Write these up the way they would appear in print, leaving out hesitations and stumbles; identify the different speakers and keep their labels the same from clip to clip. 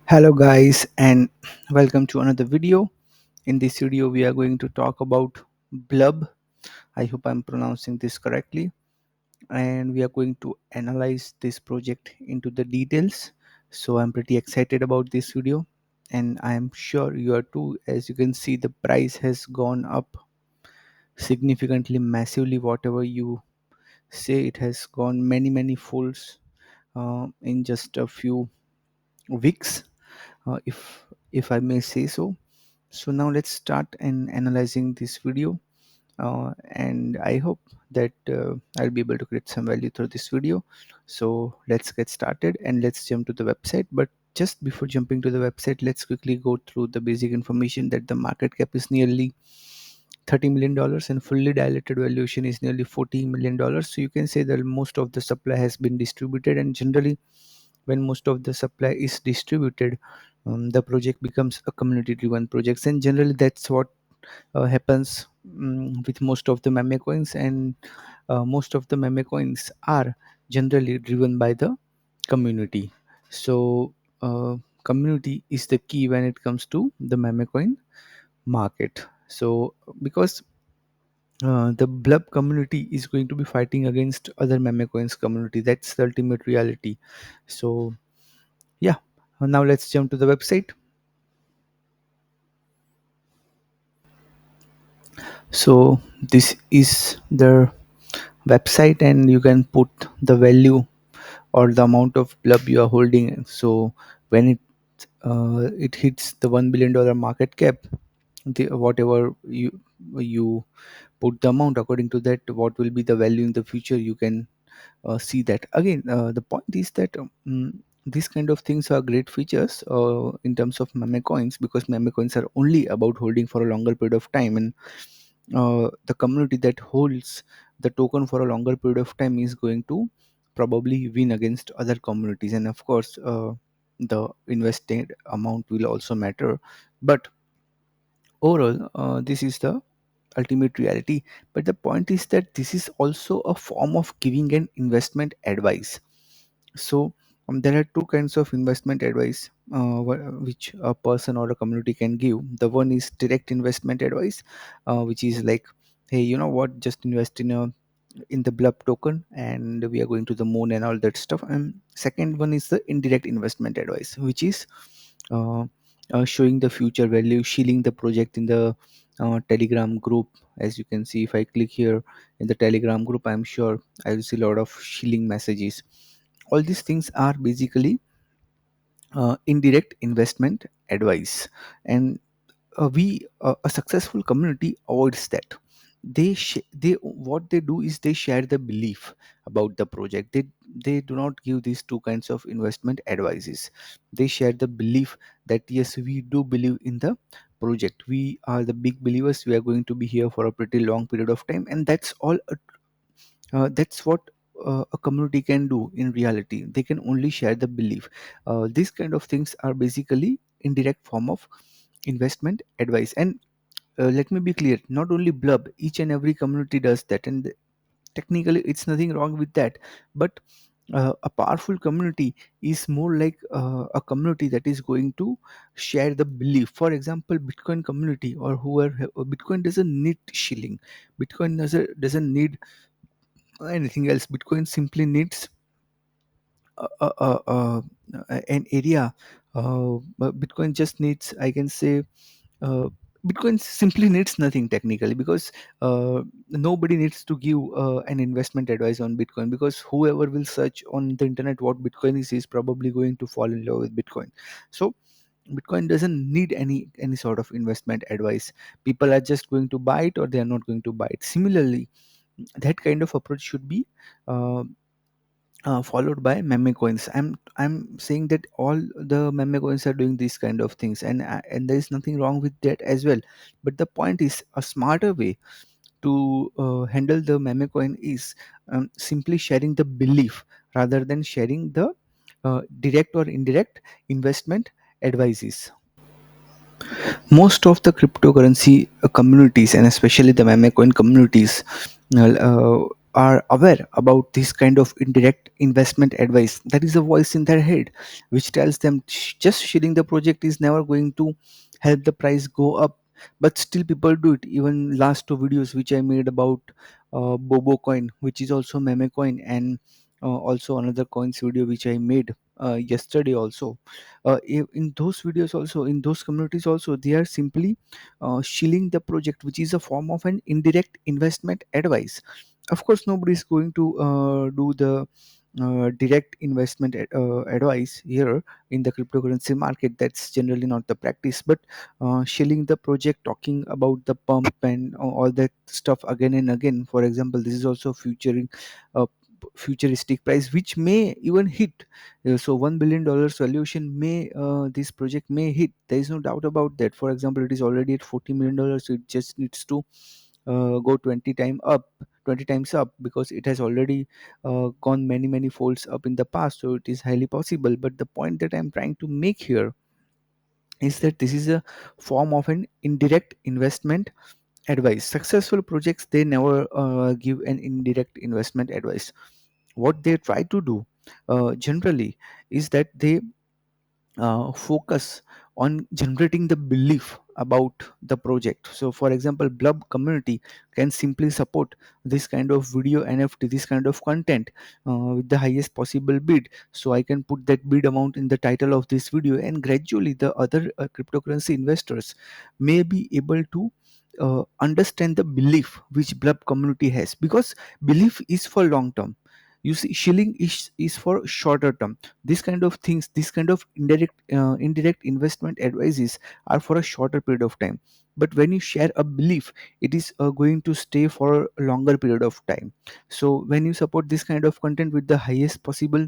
Speaker 1: Hello guys and welcome to another video. In this video we are going to talk about BLUB. I hope I'm pronouncing this correctly, and we are going to analyze this project into the details. So I'm pretty excited about this video, and I'm sure you are too. As you can see, the price has gone up significantly, massively. Whatever you say, it has gone many folds in just a few weeks, if I may say so. So now let's start in analyzing this video, and I hope that I'll be able to create some value through this video. So let's get started and let's jump to the website. But just before jumping to the website, let's quickly go through the basic information that the market cap is nearly $30 million and fully diluted valuation is nearly $40 million. So you can say that most of the supply has been distributed, and generally when most of the supply is distributed, the project becomes a community driven project, and generally that's what happens with most of the meme coins, and most of the meme coins are generally driven by the community. So community is the key when it comes to the meme coin market. So because the BLUB community is going to be fighting against other meme coins community, that's the ultimate reality. So yeah, now let's jump to the website. So this is the website, and you can put the value or the amount of BLUB you are holding. So when it hits the $1 billion market cap, whatever you put the amount, according to that what will be the value in the future, you can see that. Again, the point is that these kind of things are great features in terms of meme coins, because meme coins are only about holding for a longer period of time, and the community that holds the token for a longer period of time is going to probably win against other communities. And of course, the invested amount will also matter, but overall, this is the ultimate reality. But the point is that this is also a form of giving an investment advice. So there are two kinds of investment advice which a person or a community can give. The one is direct investment advice, which is like, hey, you know what, just invest in the BLUB token and we are going to the moon and all that stuff. And second one is the indirect investment advice, which is uh, showing the future value, shielding the project in the Telegram group. As you can see, if I click here in the Telegram group, I'm sure I will see a lot of shilling messages. All these things are basically indirect investment advice, and a successful community avoids that. They what they do is they share the belief about the project. They do not give these two kinds of investment advices. They share the belief that yes, we do believe in the project, we are the big believers, we are going to be here for a pretty long period of time, and that's all. That's what a community can do. In reality, they can only share the belief. These kind of things are basically indirect form of investment advice. And let me be clear, not only BLUB, each and every community does that, and technically it's nothing wrong with that. But a powerful community is more like a community that is going to share the belief. For example, Bitcoin community, or whoever, Bitcoin doesn't need shilling, Bitcoin doesn't need anything else. Bitcoin simply needs an area. But Bitcoin just needs, I can say, uh, Bitcoin simply needs nothing technically, because nobody needs to give an investment advice on Bitcoin, because whoever will search on the internet what Bitcoin is probably going to fall in love with Bitcoin. So Bitcoin doesn't need any sort of investment advice. People are just going to buy it or they are not going to buy it. Similarly, that kind of approach should be uh, followed by meme coins. I'm saying that all the meme coins are doing these kind of things, and there is nothing wrong with that as well. But the point is, a smarter way to handle the meme coin is simply sharing the belief rather than sharing the direct or indirect investment advices. Most of the cryptocurrency communities, and especially the meme coin communities, are aware about this kind of indirect investment advice, that is a voice in their head which tells them just shilling the project is never going to help the price go up. But still people do it. Even last two videos which I made about bobo coin, which is also meme coin, and also another coins video which I made yesterday also, in those videos also, in those communities also, they are simply shilling the project, which is a form of an indirect investment advice. Of course nobody is going to do the direct investment advice here in the cryptocurrency market. That's generally not the practice. But shilling the project, talking about the pump and all that stuff again and again. For example, this is also uh, futuristic price which may even hit. So $1 billion valuation may, this project may hit. There is no doubt about that. For example, it is already at $40 million, so it just needs to go 20 times up, because it has already gone many folds up in the past, so it is highly possible. But the point that I'm trying to make here is that this is a form of an indirect investment advice. Successful projects, they never give an indirect investment advice. What they try to do generally is that they focus on generating the belief about the project. So for example, BLUB community can simply support this kind of video NFT, this kind of content with the highest possible bid. So I can put that bid amount in the title of this video, and gradually the other cryptocurrency investors may be able to understand the belief which BLUB community has, because belief is for long term. You see, shilling is for shorter term. This kind of things, this kind of indirect investment advices are for a shorter period of time. But when you share a belief, it is going to stay for a longer period of time. So when you support this kind of content with the highest possible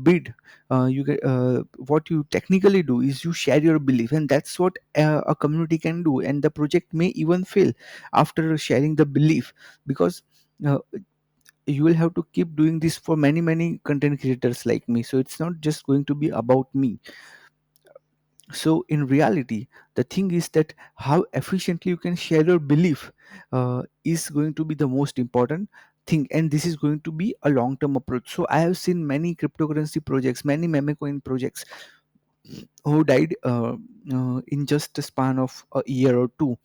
Speaker 1: bid, you get what you technically do is you share your belief, and that's what a community can do. And the project may even fail after sharing the belief, because uh, you will have to keep doing this for many content creators like me. So it's not just going to be about me. So in reality, the thing is that how efficiently you can share your belief is going to be the most important thing, and this is going to be a long term approach. So I have seen many cryptocurrency projects, many meme coin projects who died in just a span of a year or two,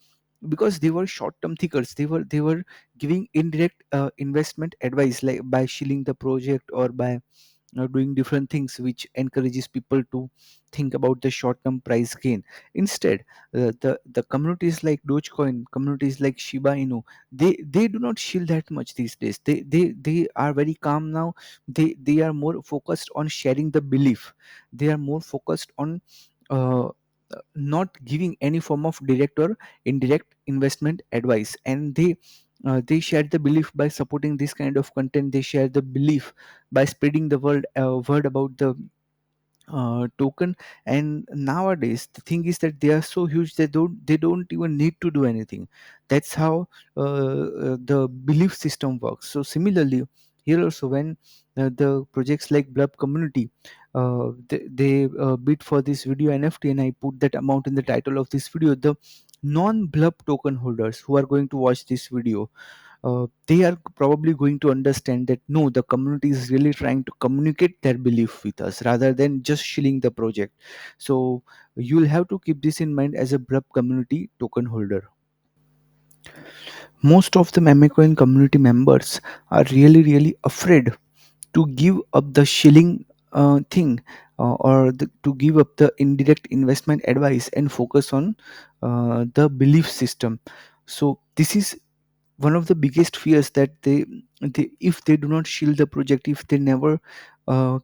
Speaker 1: because they were short term thinkers. They were giving indirect investment advice, like by shilling the project or by doing different things which encourages people to think about the short term price gain. Instead, the communities like Dogecoin, communities like Shiba Inu, they do not shield that much these days. They are very calm now. They are more focused on sharing the belief. They are more focused on uh, not giving any form of direct or indirect investment advice. And they share the belief by supporting this kind of content. They share the belief by spreading the word about the token. And nowadays the thing is that they are so huge, they don't even need to do anything. That's how the belief system works. So similarly here also, when the projects like BLUB community, they bid for this video NFT, and I put that amount in the title of this video, the non BLUB token holders who are going to watch this video, they are probably going to understand that no, the community is really trying to communicate their belief with us rather than just shilling the project. So you'll have to keep this in mind as a BLUB community token holder. Most of the memecoin community members are really afraid to give up the shilling thing, to give up the indirect investment advice and focus on the belief system. So this is one of the biggest fears, that they if they do not shield the project, if they never uh,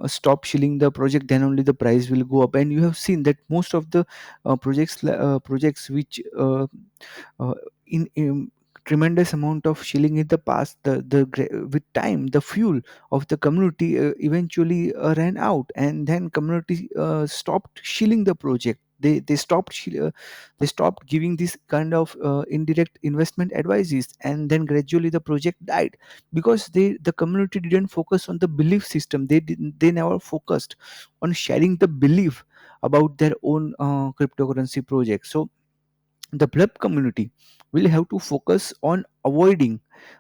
Speaker 1: stop shilling the project, then only the price will go up. And you have seen that most of the projects which uh, in tremendous amount of shilling in the past, with time the fuel of the community eventually ran out, and then community stopped shilling the project. They stopped giving this kind of indirect investment advices, and then gradually the project died, because the community didn't focus on the belief system. They never focused on sharing the belief about their own cryptocurrency project. So the BLUB community will have to focus on avoiding.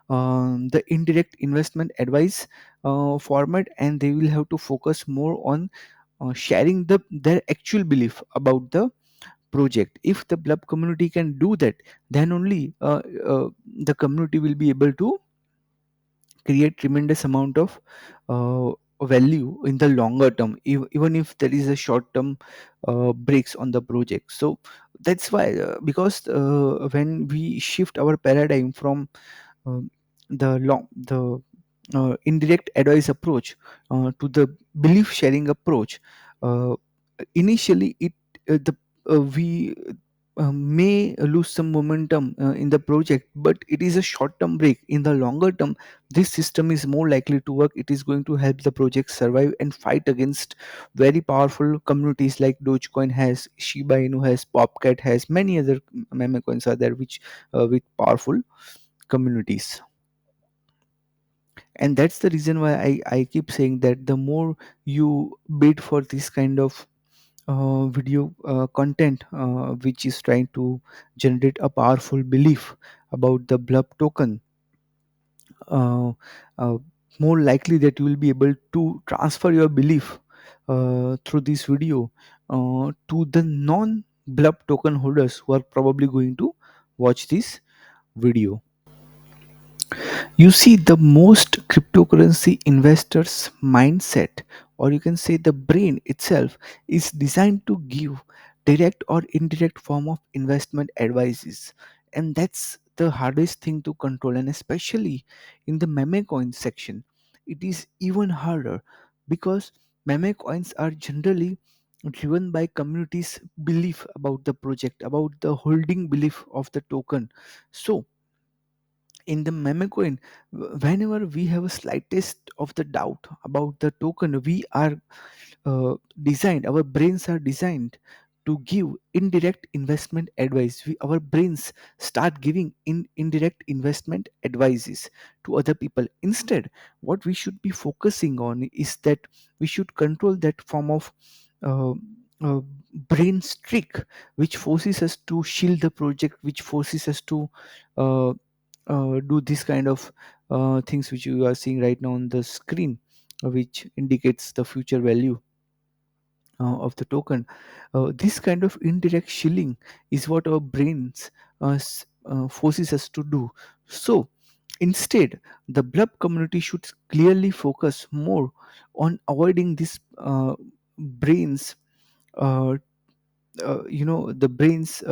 Speaker 1: the indirect investment advice format, and they will have to focus more on sharing their actual belief about the project. If the BLUB community can do that, then only the community will be able to create tremendous amount of uh, value in the longer term, even if there is a short term breaks on the project. So that's why, when we shift our paradigm from um, the indirect advice approach to the belief sharing approach, uh, initially it the we may lose some momentum in the project, but it is a short term break. In the longer term, this system is more likely to work. It is going to help the project survive and fight against very powerful communities like Dogecoin has, Shiba Inu has, Popcat has, many other meme coins are there which with powerful communities. And that's the reason why I keep saying that the more you bid for this kind of video content which is trying to generate a powerful belief about the BLUB token, uh, uh, more likely that you will be able to transfer your belief through this video to the non BLUB token holders who are probably going to watch this video. You see, the most cryptocurrency investors mindset, or you can say the brain itself, is designed to give direct or indirect form of investment advices, and that's the hardest thing to control. And especially in the meme coin section, it is even harder because meme coins are generally driven by communities belief about the project, about the holding belief of the token. So in the meme coin, whenever we have a slightest of the doubt about the token, we are designed, our brains are designed to give indirect investment advice. Our brains start giving indirect investment advices to other people. Instead, what we should be focusing on is that we should control that form of uh, uh, brain trick which forces us to shield the project, which forces us to uh, do this kind of things which you are seeing right now on the screen, which indicates the future value of the token. This kind of indirect shilling is what our brains forces us to do. So instead, the BLUB community should clearly focus more on avoiding this brains uh, the brain's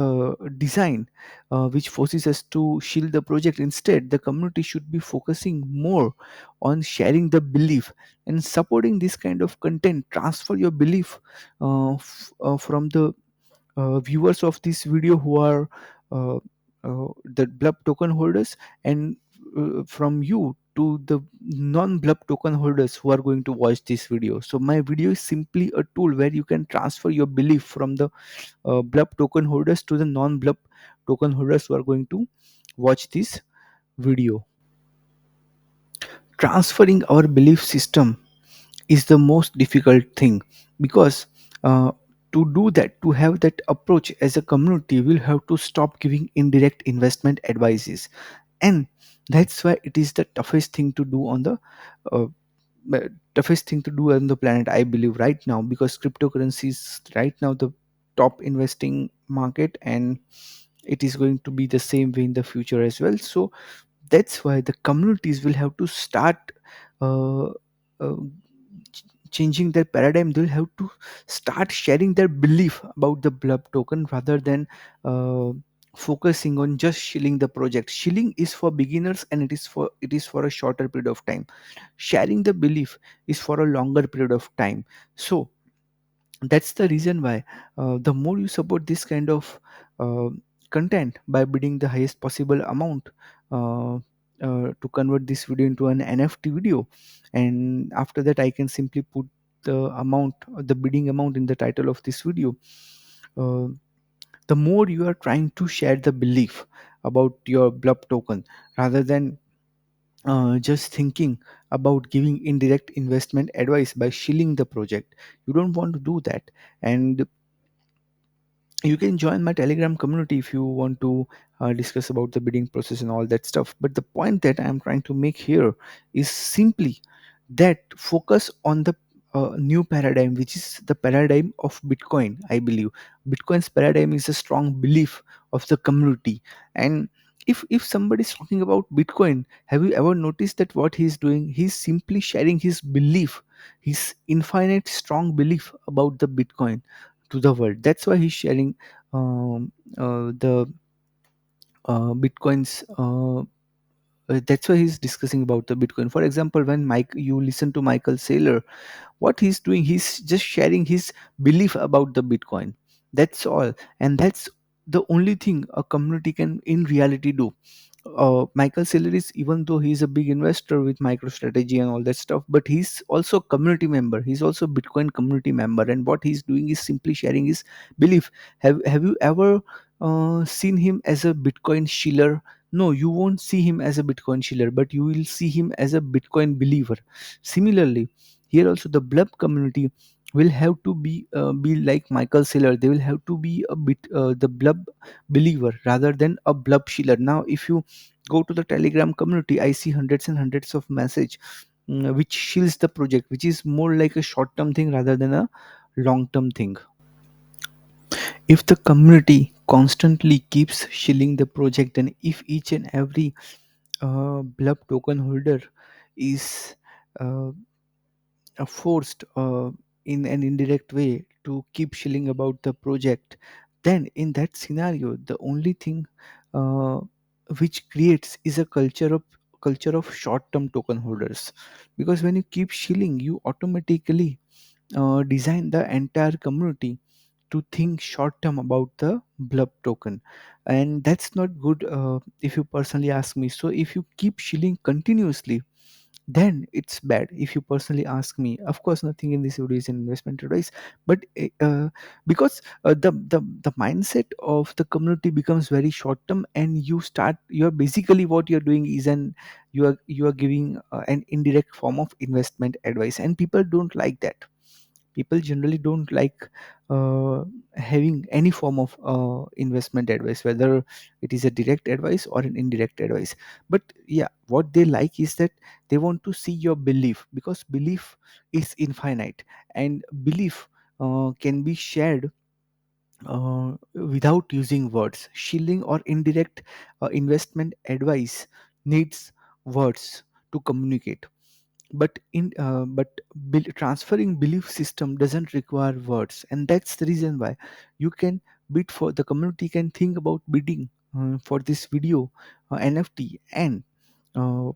Speaker 1: design which forces us to shield the project. Instead, the community should be focusing more on sharing the belief and supporting this kind of content. Transfer your belief from the viewers of this video who are uh, the BLUB token holders, and from you to the non-BLUB token holders who are going to watch this video. So my video is simply a tool where you can transfer your belief from the BLUB token holders to the non-BLUB token holders who are going to watch this video. Transferring our belief system is the most difficult thing, because uh, to do that, to have that approach as a community, we'll have to stop giving indirect investment advices. And that's why it is the toughest thing to do on the uh, toughest thing to do on the planet, I believe, right now, because cryptocurrency is right now the top investing market, and it is going to be the same way in the future as well. So that's why the communities will have to start uh, uh, changing their paradigm. They'll have to start sharing their belief about the BLUB token rather than uh, focusing on just shilling the project. Shilling is for beginners, and it is for a shorter period of time. Sharing the belief is for a longer period of time. So that's the reason why the more you support this kind of uh, content by bidding the highest possible amount uh, to convert this video into an NFT video, and after that I can simply put the bidding amount in the title of this video. uh, the more you are trying to share the belief about your BLUB token rather than just thinking about giving indirect investment advice by shilling the project. You don't want to do that. And You can join my Telegram community if you want to discuss about the bidding process and all that stuff. But the point that I'm trying to make here is simply that focus on the new paradigm, which is the paradigm of Bitcoin. I believe Bitcoin's paradigm is a strong belief of the community. And if somebody is talking about Bitcoin, have you ever noticed that what he's doing? He's simply sharing his belief, his infinite strong belief about the Bitcoin to the world. That's why he's sharing the Bitcoins. That's why he's discussing about the Bitcoin. For example, when Mike, you listen to Michael Saylor, what he's doing, he's just sharing his belief about the Bitcoin. That's all, and that's the only thing a community can in reality do. Michael Saylor is, even though he's a big investor with MicroStrategy and all that stuff, but he's also a community member. He's also a Bitcoin community member, and what he's doing is simply sharing his belief. Have you ever seen him as a Bitcoin shiller? No, you won't see him as a Bitcoin shiller, but you will see him as a Bitcoin believer. Similarly, here also the BLUB community will have to be like Michael Saylor. They will have to be a bit the BLUB believer rather than a BLUB shiller. Now, if you go to the Telegram community, I see hundreds and hundreds of message which shields the project, which is more like a short term thing rather than a long term thing. If the community constantly keeps shilling the project, and if each and every BLUB token holder is uh, forced in an indirect way to keep shilling about the project, then in that scenario the only thing uh, which creates is a culture of short term token holders. Because when you keep shilling, you automatically design the entire community to think short term about the BLUB token, and that's not good, if you personally ask me. So if you keep shilling continuously, then it's bad, if you personally ask me. Of course, nothing in this video is an investment advice, but because the mindset of the community becomes very short term, and you're basically, what you're doing is you are giving an indirect form of investment advice, and people don't like that. People generally don't like having any form of investment advice, whether it is a direct advice or an indirect advice. But yeah, what they like is that they want to see your belief, because belief is infinite, and belief can be shared without using words. Shilling or indirect investment advice needs words to communicate, but transferring belief system doesn't require words, and that's the reason why you can bid for the community can think about bidding for this video NFT. And uh,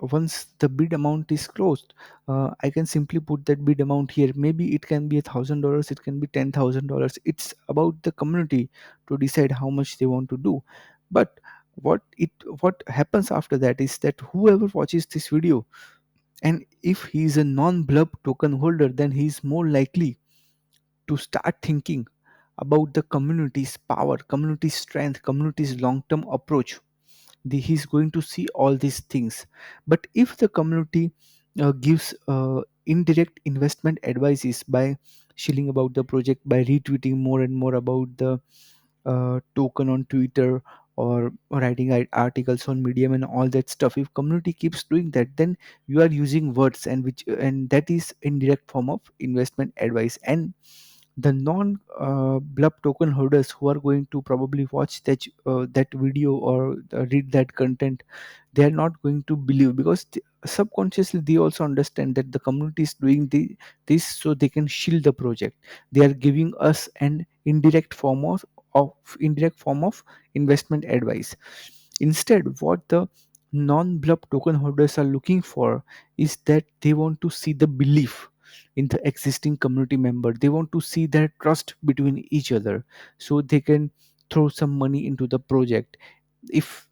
Speaker 1: once the bid amount is closed, I can simply put that bid amount here. Maybe it can be $1,000, it can be $10,000. It's about the community to decide how much they want to do. But what happens after that is that whoever watches this video, and if he is a non-BLUB token holder, then he is more likely to start thinking about the community's power, community's strength, community's long-term approach. He's going to see all these things. But if the community gives indirect investment advices by shilling about the project, by retweeting more and more about the token on Twitter, or writing articles on Medium and all that stuff, if community keeps doing that, then you are using words, and that is indirect form of investment advice. And the non BLUB token holders who are going to probably watch that video or read that content, they are not going to believe, because subconsciously they also understand that the community is doing this so they can shield the project. They are giving us an of indirect form of investment advice. Instead, what the non-BLUB token holders are looking for is that they want to see the belief in the existing community member. They want to see their trust between each other, so they can throw some money into the project. If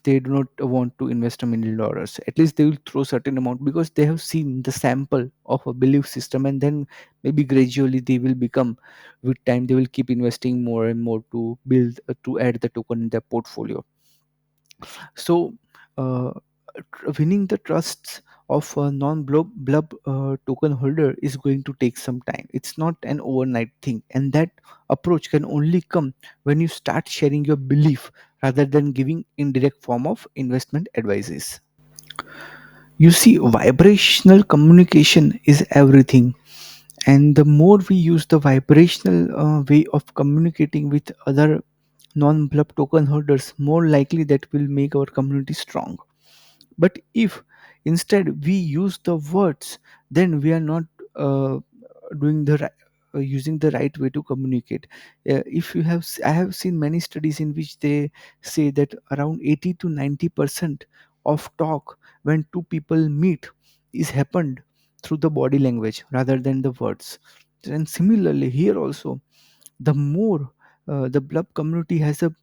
Speaker 1: they do not want to invest $1 million, at least they will throw certain amount, because they have seen the sample of a belief system, and then maybe gradually they will become, with time they will keep investing more and more to build to add the token in their portfolio. So winning the trusts of a non-blub token holder is going to take some time. It's not an overnight thing, and that approach can only come when you start sharing your belief rather than giving indirect form of investment advices. You see, vibrational communication is everything, and the more we use the vibrational way of communicating with other non-blub token holders, more likely that will make our community strong. But if instead we use the words, then we are not uh, doing using the right way to communicate. If you have I have seen many studies in which they say that around 80 to 90% of talk when two people meet is happened through the body language rather than the words. And similarly here also, the more the blub community has a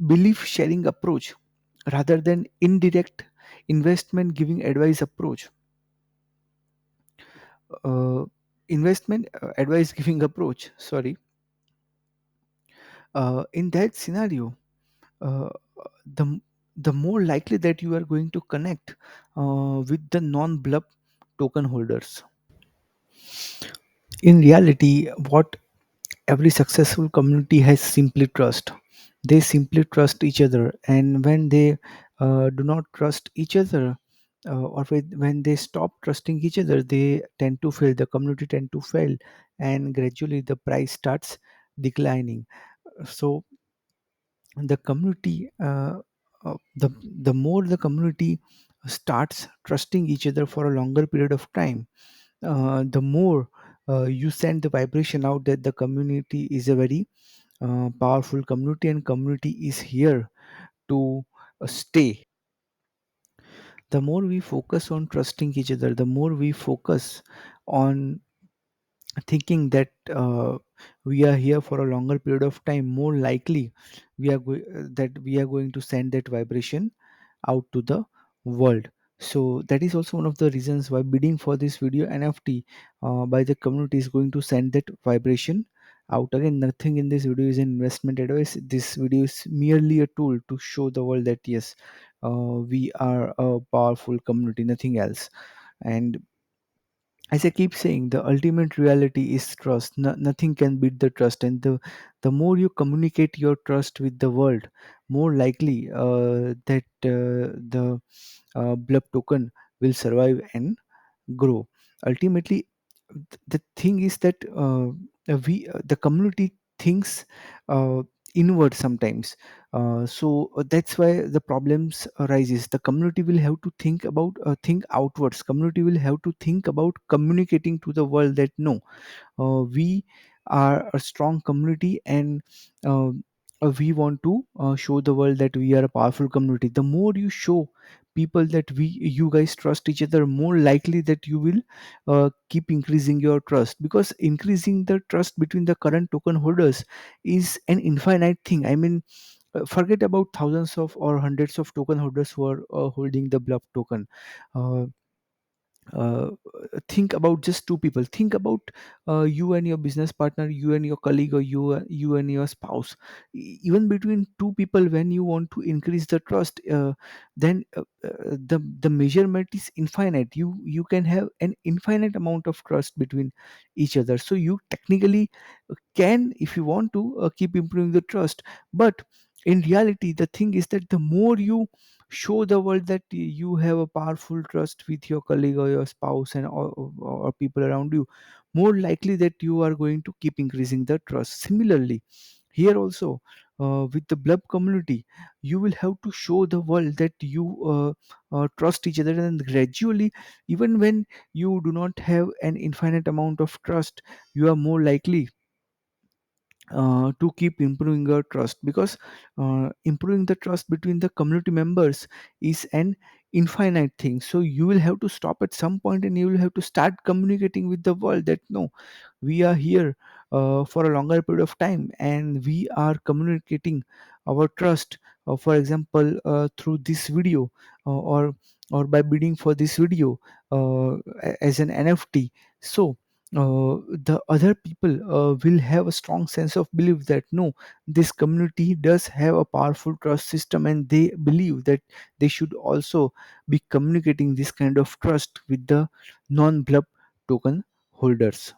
Speaker 1: belief sharing approach rather than indirect investment giving advice approach, uh, investment advice giving approach, sorry. In that scenario, uh, the the more likely that you are going to connect with the non blub token holders. In reality, what every successful community has simply trust. They simply trust each other, and when they do not trust each other, when they stop trusting each other, they tend to fail. The community tend to fail, and gradually the price starts declining. So the community, the more the community starts trusting each other for a longer period of time, the more you send the vibration out that the community is a very powerful community, and community is here to stay. The more we focus on trusting each other, the more we focus on thinking that we are here for a longer period of time, more likely that we are going to send that vibration out to the world. So that is also one of the reasons why bidding for this video NFT by the community is going to send that vibration out. Again, nothing in this video is an investment advice. This video is merely a tool to show the world that yes, we are a powerful community, nothing else. And as I keep saying, the ultimate reality is trust. Nothing can beat the trust, and the more you communicate your trust with the world, more likely that the blub token will survive and grow. Ultimately, the thing is that we the community thinks uh, inward sometimes. That's why the problems arises. The community will have to think outwards. Community will have to think about communicating to the world that no, we are a strong community, and uh, we want to show the world that we are a powerful community. The more you show people that you guys trust each other, more likely that you will keep increasing your trust, because increasing the trust between the current token holders is an infinite thing. I mean, forget about thousands of or hundreds of token holders who are holding the bluff token. uh, uh, think about just two people. Think about you and your business partner, you and your colleague, or you and your spouse. Even between two people, when you want to increase the trust, then the measurement is infinite. You can have an infinite amount of trust between each other, so you technically can, if you want to, keep improving the trust. But in reality, the thing is that the more you show the world that you have a powerful trust with your colleague or your spouse and or people around you, more likely that you are going to keep increasing the trust. Similarly, here also, with the blub community, you will have to show the world that you trust each other, and gradually, even when you do not have an infinite amount of trust, you are more likely to keep improving your trust, because improving the trust between the community members is an infinite thing. So you will have to stop at some point, and you will have to start communicating with the world that no, we are here for a longer period of time, and we are communicating our trust, for example, through this video, or by bidding for this video as an NFT. So the other people will have a strong sense of belief that no, this community does have a powerful trust system, and they believe that they should also be communicating this kind of trust with the non-blub token holders.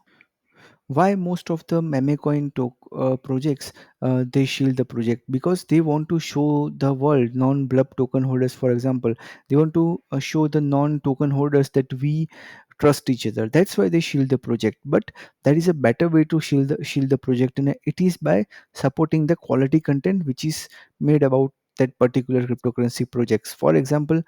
Speaker 1: Why most of the meme coin projects they shield the project? Because they want to show the world, non-blub token holders for example, they want to show the non-token holders that we trust each other. That's why they shield the project. But there is a better way to shield the project, and it is by supporting the quality content which is made about that particular cryptocurrency projects. For example,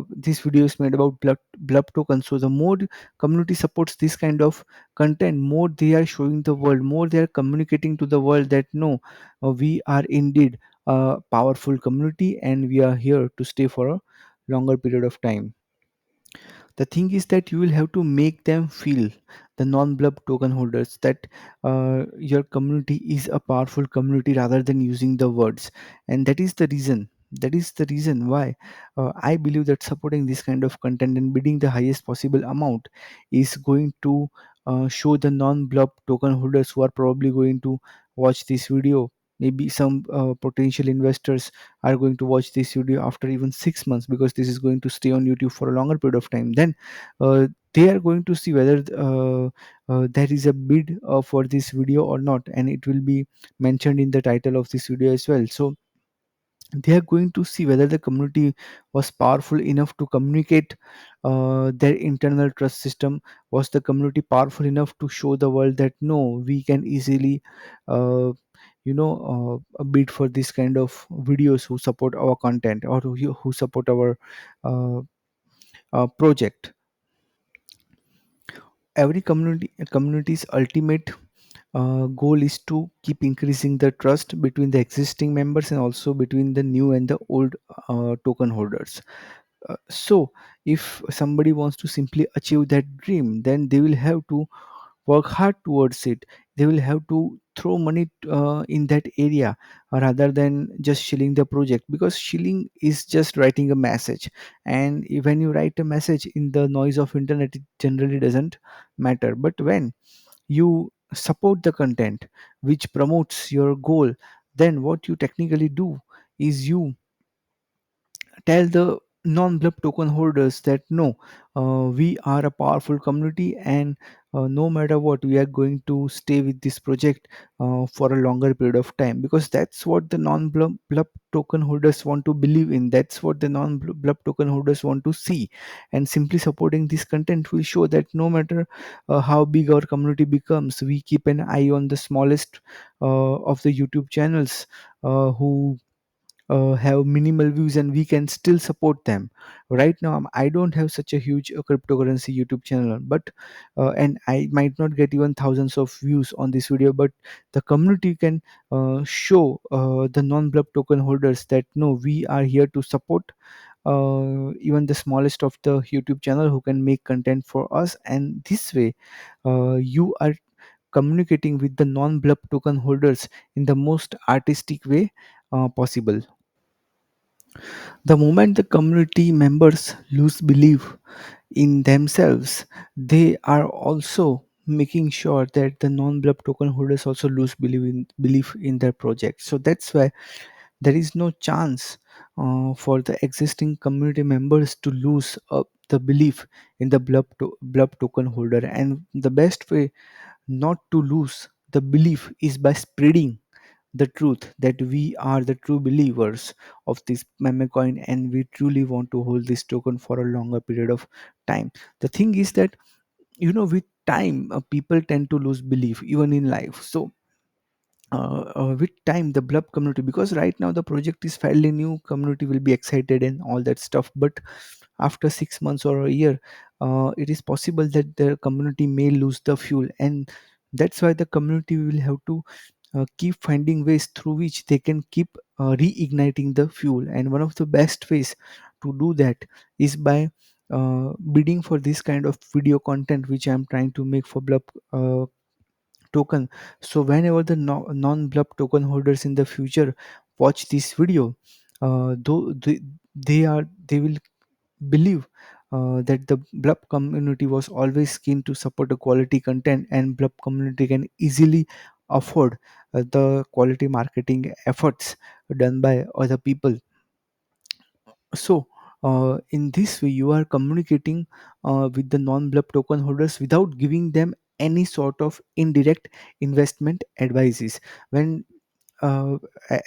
Speaker 1: this video is made about blub token. So the more community supports this kind of content, more they are showing the world, more they are communicating to the world that no, we are indeed a powerful community and we are here to stay for a longer period of time. The thing is that you will have to make them feel, the non-blub token holders, that your community is a powerful community rather than using the words. And that is the reason why I believe that supporting this kind of content and bidding the highest possible amount is going to show the non-blub token holders who are probably going to watch this video. Maybe some potential investors are going to watch this video after even 6 months, because this is going to stay on YouTube for a longer period of time. Then they are going to see whether there is a bid for this video or not, and it will be mentioned in the title of this video as well. So they are going to see whether the community was powerful enough to communicate their internal trust system. Was the community powerful enough to show the world that no, we can easily bid for this kind of videos who support our content, or who support our uh, project. Every community's ultimate goal is to keep increasing the trust between the existing members, and also between the new and the old token holders. So if somebody wants to simply achieve that dream, then they will have to work hard towards it. They will have to throw money in that area, rather than just shilling the project, because shilling is just writing a message. And when you write a message in the noise of internet, it generally doesn't matter. But when you support the content which promotes your goal, then what you technically do is you tell the non-blub token holders that no, we are a powerful community, and no matter what, we are going to stay with this project for a longer period of time, because that's what the non-blub token holders want to believe in. That's what the non-blub token holders want to see. And simply supporting this content will show that no matter how big our community becomes, we keep an eye on the smallest of the YouTube channels who have minimal views, and we can still support them. Right now, I don't have such a huge cryptocurrency YouTube channel, but and I might not get even thousands of views on this video, but the community can show the non-blub token holders that no, we are here to support even the smallest of the YouTube channel who can make content for us. And this way, you are communicating with the non-blub token holders in the most artistic way possible. The moment the community members lose belief in themselves, they are also making sure that the non-blub token holders also lose belief in their project. So that's why there is no chance for the existing community members to lose the belief in the blub token holder. And the best way not to lose the belief is by spreading the truth that we are the true believers of this meme coin, and we truly want to hold this token for a longer period of time. The thing is that, with time, people tend to lose belief even in life. So with time, the blub community, because right now the project is fairly new, community will be excited and all that stuff. But after 6 months or a year, it is possible that the community may lose the fuel, and that's why the community will have to keep finding ways through which they can keep reigniting the fuel. And one of the best ways to do that is by bidding for this kind of video content which I'm trying to make for blub token. So whenever the non-blub token holders in the future watch this video, though they will believe that the BLUB community was always keen to support the quality content, and BLUB community can easily afford the quality marketing efforts done by other people. So in this way you are communicating with the non-BLUB token holders without giving them any sort of indirect investment advices. When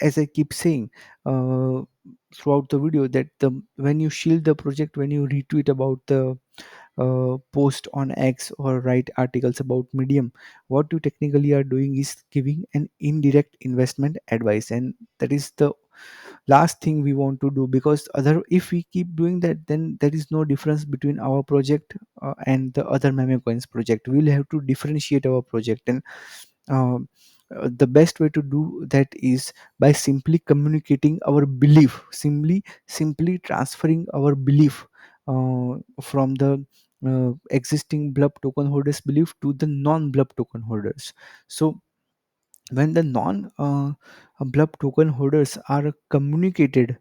Speaker 1: as I keep saying uh, throughout the video, that the when you shield the project, when you retweet about the post on X or write articles about Medium, what you technically are doing is giving an indirect investment advice, and that is the last thing we want to do. Because other, if we keep doing that, then there is no difference between our project and the other meme coins project. We'll have to differentiate our project, and um, the best way to do that is by simply communicating our belief, simply transferring our belief from the existing BLUB token holders belief to the non BLUB token holders. So when the non BLUB token holders are communicated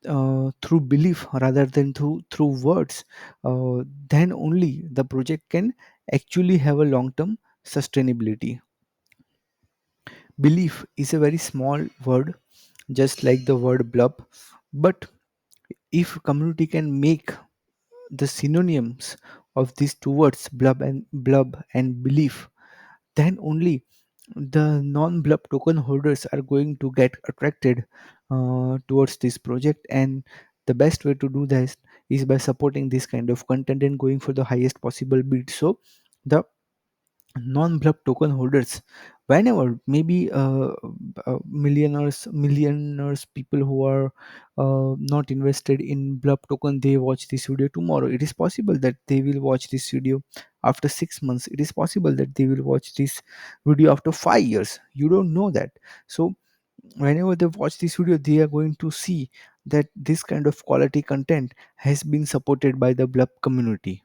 Speaker 1: through belief rather than through words, then only the project can actually have a long term sustainability. Belief is a very small word, just like the word BLUB, but if community can make the synonyms of these two words, BLUB and belief, then only the non-BLUB token holders are going to get attracted towards this project. And the best way to do this is by supporting this kind of content and going for the highest possible bid. So the non-BLUB token holders, whenever maybe millionaires people who are not invested in BLUB token, they watch this video tomorrow, it is possible that they will watch this video after 6 months, it is possible that they will watch this video after 5 years, you don't know that. So whenever they watch this video, they are going to see that this kind of quality content has been supported by the BLUB community.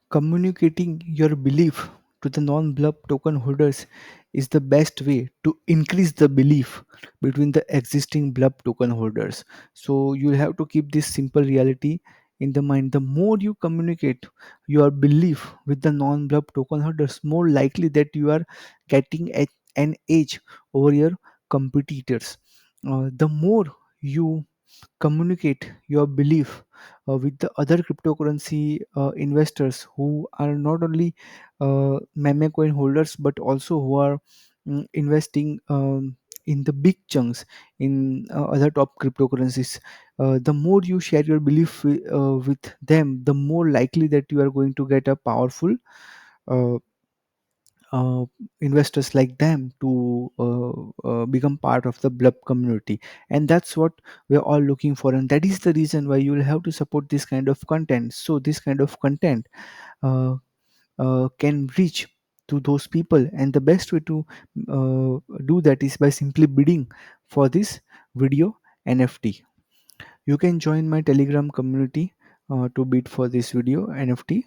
Speaker 1: Communicating your belief to the non-BLUB token holders is the best way to increase the belief between the existing BLUB token holders. So you have to keep this simple reality in the mind. The more you communicate your belief with the non-BLUB token holders, more likely that you are getting an edge over your competitors. The more you communicate your belief with the other cryptocurrency investors who are not only meme coin holders but also who are investing in the big chunks in other top cryptocurrencies. The more you share your belief with them, the more likely that you are going to get a powerful uh, uh, investors like them to become part of the BLUB community. And that's what we're all looking for, and that is the reason why you will have to support this kind of content. So this kind of content uh, can reach to those people, and the best way to do that is by simply bidding for this video NFT. You can join my Telegram community to bid for this video NFT.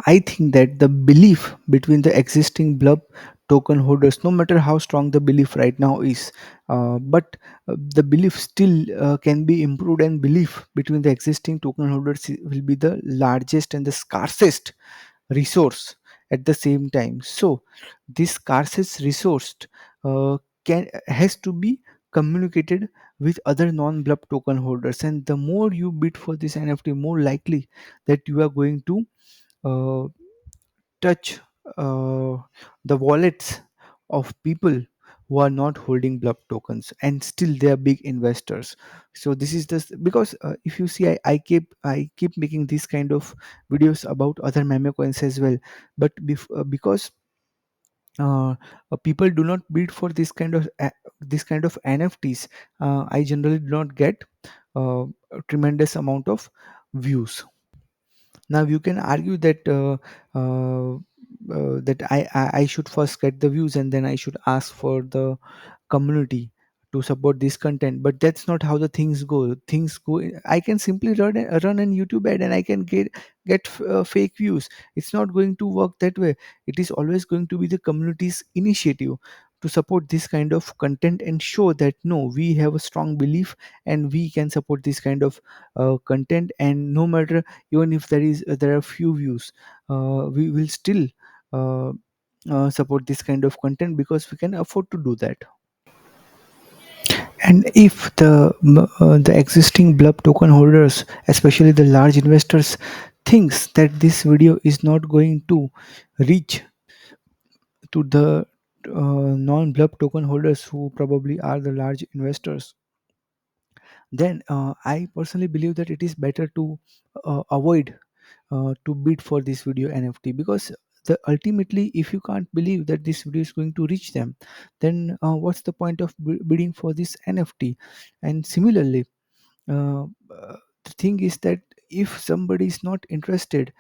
Speaker 1: I think that the belief between the existing BLUB token holders, no matter how strong the belief right now is, but the belief still can be improved, and belief between the existing token holders will be the largest and the scarcest resource at the same time. So, this scarcest resource can has to be communicated with other non-BLUB token holders, and the more you bid for this NFT, more likely that you are going to uh, touch uh, the wallets of people who are not holding BLUB tokens and still they are big investors. So this is this because if you see, I keep making these kind of videos about other meme coins as well, but because people do not bid for this kind of NFTs, I generally do not get a tremendous amount of views. Now you can argue that I should first get the views and then I should ask for the community to support this content, but that's not how the things go. Things go, I can simply run an YouTube ad and I can get fake views. It's not going to work that way. It is always going to be the community's initiative. to support this kind of content and show that no, we have a strong belief and we can support this kind of content, and no matter, even if there are few views, we will still uh, support this kind of content because we can afford to do that. And if the existing BLUB token holders, especially the large investors, thinks that this video is not going to reach to the non-BLUB token holders who probably are the large investors, then I personally believe that it is better to avoid to bid for this video NFT, because ultimately, if you can't believe that this video is going to reach them, then what's the point of bidding for this NFT? And similarly, uh, uh, the thing is that if somebody is not interested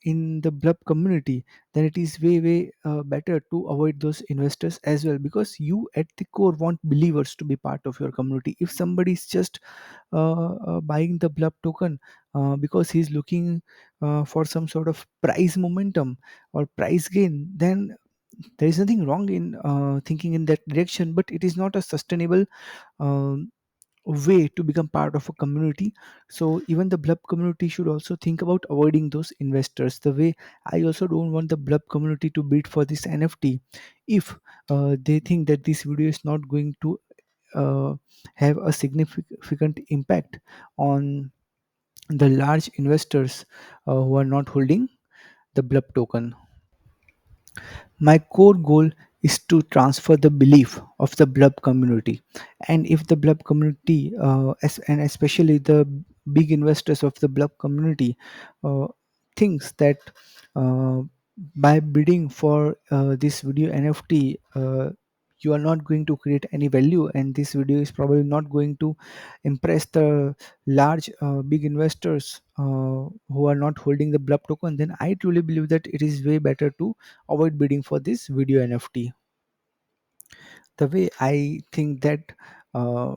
Speaker 1: in the BLUB community, then it is way better to avoid those investors as well, because you at the core want believers to be part of your community. If somebody is just buying the BLUB token because he's looking for some sort of price momentum or price gain, then there is nothing wrong in thinking in that direction, but it is not a sustainable um, way to become part of a community. So even the BLUB community should also think about avoiding those investors, the way I also don't want the BLUB community to bid for this NFT if they think that this video is not going to uh, have a significant impact on the large investors who are not holding the BLUB token. My core goal is to transfer the belief of the BLUB community. And if the BLUB community, and especially the big investors of the BLUB community, uh, thinks that uh, by bidding for this video NFT, you are not going to create any value, and this video is probably not going to impress the large big investors who are not holding the BLUB token, then I truly believe that it is way better to avoid bidding for this video NFT. The way I think that uh,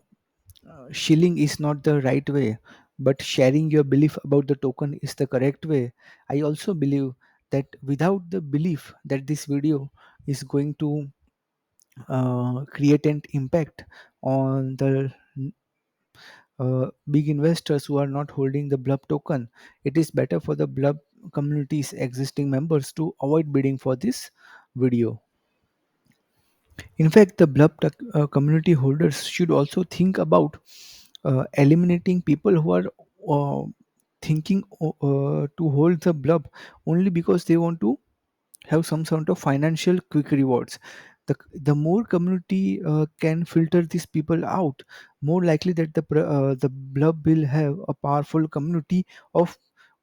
Speaker 1: shilling is not the right way, but sharing your belief about the token is the correct way. I also believe that without the belief that this video is going to create an impact on the big investors who are not holding the BLUB token, it is better for the BLUB community's existing members to avoid bidding for this video. In fact, the BLUB community holders should also think about eliminating people who are uh, thinking to hold the BLUB only because they want to have some sort of financial quick rewards. The more community can filter these people out, more likely that the BLUB will have a powerful community of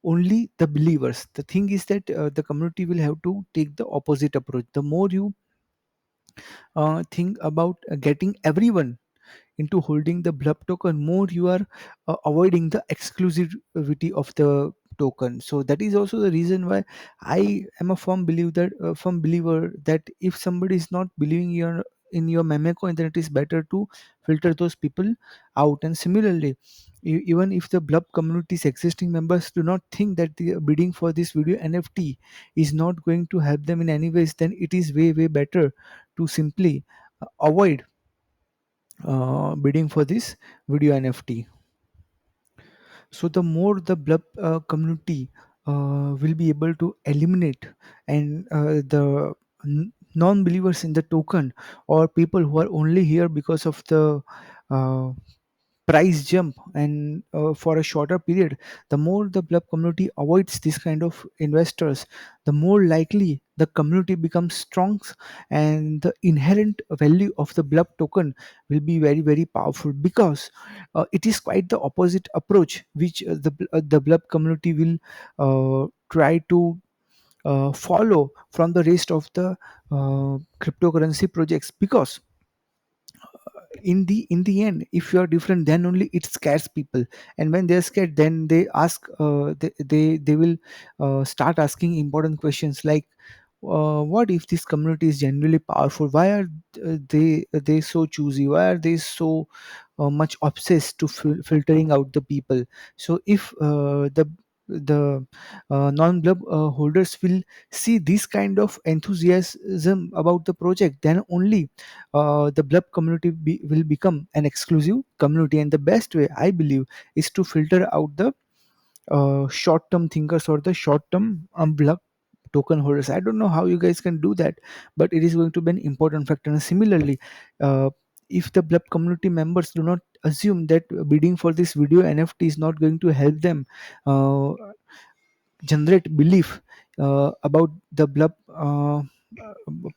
Speaker 1: only the believers. The thing is that the community will have to take the opposite approach. The more you think about getting everyone into holding the BLUB token, more you are avoiding the exclusivity of the token. So that is also the reason why I am a firm believer that if somebody is not believing in your meme coin, then it is better to filter those people out. And similarly, even if the BLUB community's existing members do not think that the bidding for this video NFT is not going to help them in any ways, then it is way better to simply avoid bidding for this video NFT. So the more the BLUB community will be able to eliminate and the non-believers in the token, or people who are only here because of the uh, price jump and for a shorter period, the more the BLUB community avoids this kind of investors, the more likely the community becomes strong, and the inherent value of the BLUB token will be very powerful, because it is quite the opposite approach which the BLUB community will try to follow from the rest of the cryptocurrency projects. Because in the end, if you are different, then only it scares people, and when they're scared, then they ask they will start asking important questions like, what if this community is genuinely powerful? Why are they so choosy? Why are they so much obsessed to filtering out the people? So if the the non-blub holders will see this kind of enthusiasm about the project, then only the blub community will become an exclusive community. And the best way, I believe, is to filter out the short-term thinkers or the short-term blub token holders. I don't know how you guys can do that, but it is going to be an important factor. And similarly, uh, if the blub community members do not assume that bidding for this video NFT is not going to help them uh, generate belief about the blub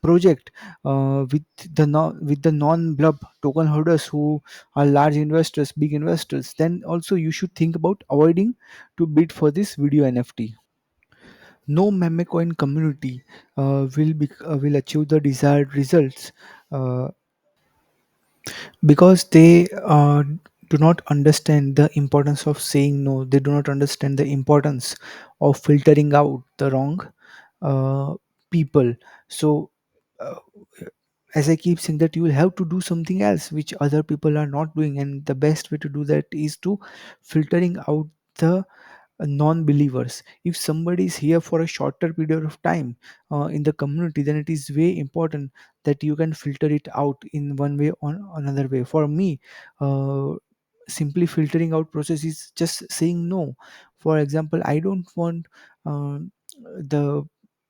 Speaker 1: project with with the non-blub token holders who are large investors, big investors, then also you should think about avoiding to bid for this video NFT. No meme coin community will achieve the desired results because they do not understand the importance of saying no. They do not understand the importance of filtering out the wrong uh, people. So uh, as I keep saying, that you will have to do something else which other people are not doing, and the best way to do that is to filtering out the non-believers. If somebody is here for a shorter period of time in the community, then it is way important that you can filter it out in one way or another way. For me, uh, simply filtering out process is just saying no. For example, I don't want the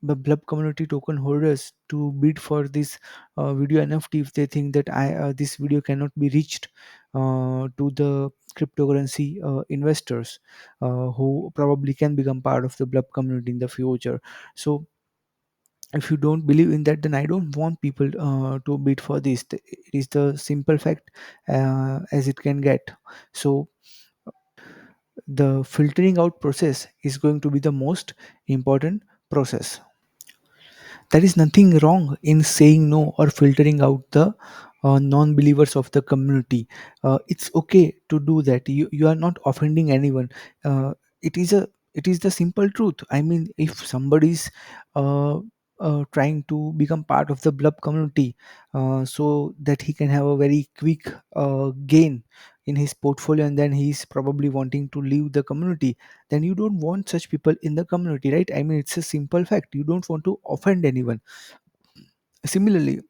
Speaker 1: the blub community token holders to bid for this video NFT if they think that I this video cannot be reached to the cryptocurrency investors who probably can become part of the blub community in the future. So if you don't believe in that, then I don't want people to bid for this. It is the simple fact as it can get. So the filtering out process is going to be the most important process. There is nothing wrong in saying no or filtering out the non-believers of the community. It's okay to do that. You are not offending anyone. It is a it is the simple truth. I mean, if somebody's uh, trying to become part of the blub community so that he can have a very quick gain in his portfolio, and then he's probably wanting to leave the community, then you don't want such people in the community, right? I mean, it's a simple fact. You don't want to offend anyone. Similarly,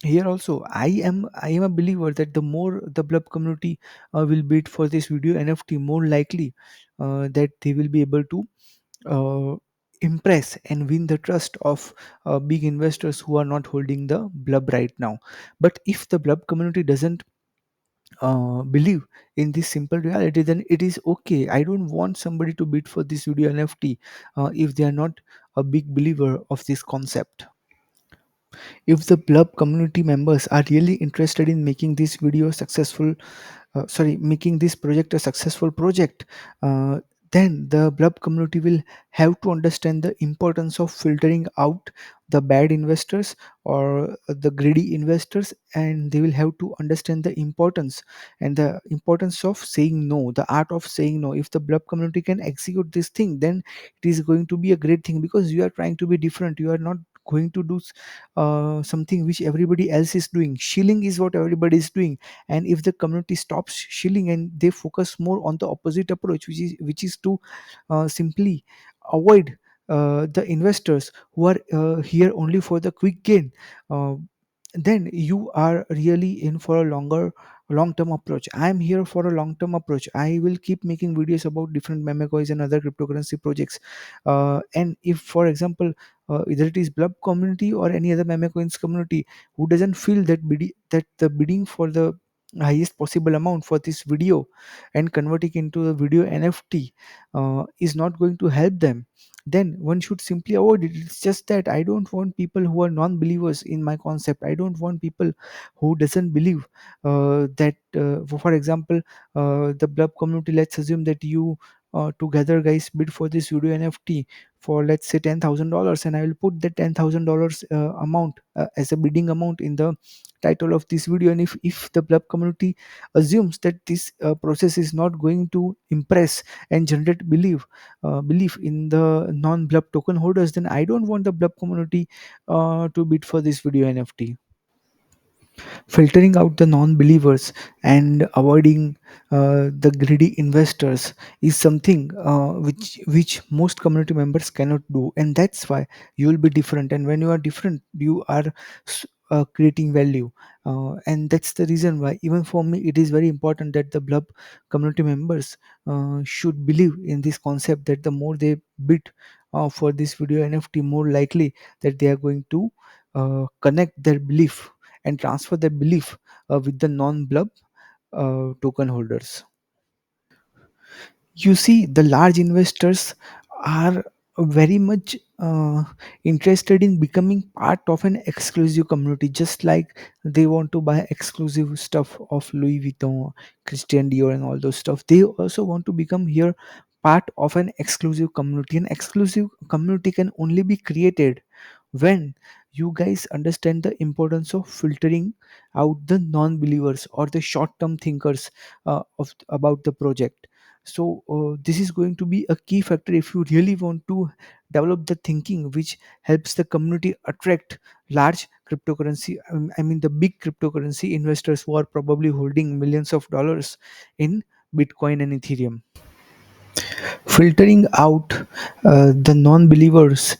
Speaker 1: here also, I am a believer that the more the blub community will bid for this video NFT, more likely that they will be able to uh, impress and win the trust of big investors who are not holding the blub right now. But if the blub community doesn't believe in this simple reality, then it is okay. I don't want somebody to bid for this video NFT if they are not a big believer of this concept. If the blub community members are really interested in making this video successful, making this project a successful project, uh, then the blub community will have to understand the importance of filtering out the bad investors or the greedy investors, and they will have to understand the importance of saying no, the art of saying no. If the blub community can execute this thing, then it is going to be a great thing, because you are trying to be different. You are not going to do something which everybody else is doing. Shilling is what everybody is doing, and if the community stops shilling and they focus more on the opposite approach, which is to simply avoid the investors who are here only for the quick gain, uh, then you are really in for a long term approach. I am here for a long term approach. I will keep making videos about different meme coins and other cryptocurrency projects. And if, for example, either it is blub community or any other meme coins community who doesn't feel that the bidding for the highest possible amount for this video and converting into a video NFT is not going to help them, then one should simply avoid it. It's just that I don't want people who are non-believers in my concept. I don't want people who doesn't believe that for example, the blub community, let's assume that you together guys bid for this video NFT for, let's say, $10,000, and I will put the $10,000 amount as a bidding amount in the title of this video. And if the blub community assumes that this process is not going to impress and generate belief in the non-blub token holders, then I don't want the blub community to bid for this video NFT. Filtering out the non-believers and avoiding the greedy investors is something which most community members cannot do, and that's why you will be different. And when you are different, you are creating value, and that's the reason why even for me it is very important that the blub community members should believe in this concept, that the more they bid for this video NFT, more likely that they are going to connect their belief and transfer their belief with the non-blub token holders. You see, the large investors are very much interested in becoming part of an exclusive community, just like they want to buy exclusive stuff of Louis Vuitton, Christian Dior, and all those stuff. They also want to become here part of an exclusive community. An exclusive community can only be created when you guys understand the importance of filtering out the non-believers or the short-term thinkers about the project. So this is going to be a key factor if you really want to develop the thinking which helps the community attract large cryptocurrency, I mean the big cryptocurrency investors who are probably holding millions of dollars in Bitcoin and Ethereum. Filtering out the non-believers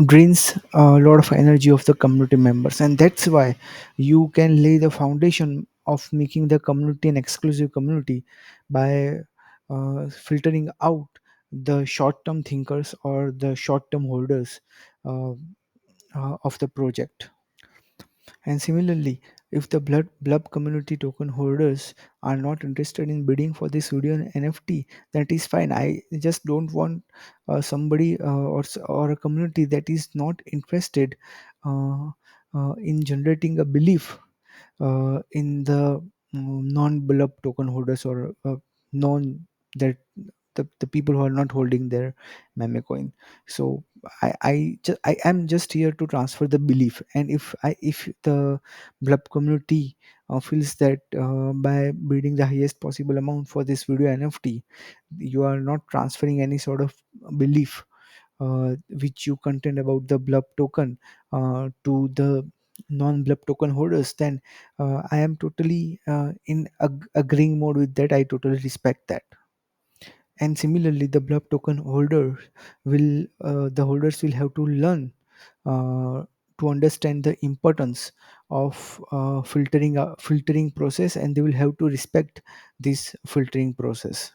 Speaker 1: drains a lot of energy of the community members, and that's why you can lay the foundation of making the community an exclusive community by filtering out the short-term thinkers or the short-term holders uh, of the project. And similarly, if the blub community token holders are not interested in bidding for this video and NFT, that is fine. I just don't want somebody or a community that is not interested uh, in generating a belief in the non-blub token holders, or non that the people who are not holding their meme coin. So I am just here to transfer the belief, and if the blub community feels that by bidding the highest possible amount for this video NFT, you are not transferring any sort of belief which you contain about the blub token to the non-blub token holders, then I am totally in agreeing mode with that. I totally respect that. And similarly, the blub token holder will the holders will have to learn uh, to understand the importance of filtering process, and they will have to respect this filtering process.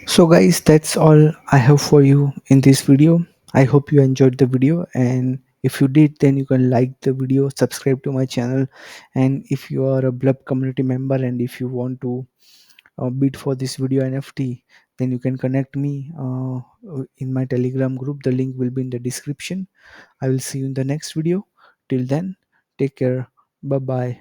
Speaker 1: So guys, that's all I have for you in this video. I hope you enjoyed the video, and if you did, then you can like the video, subscribe to my channel, and if you are a blub community member and if you want to bid for this video NFT, then you can connect me in my Telegram group. The link will be in the description. I will see you in the next video. Till then, take care. Bye bye.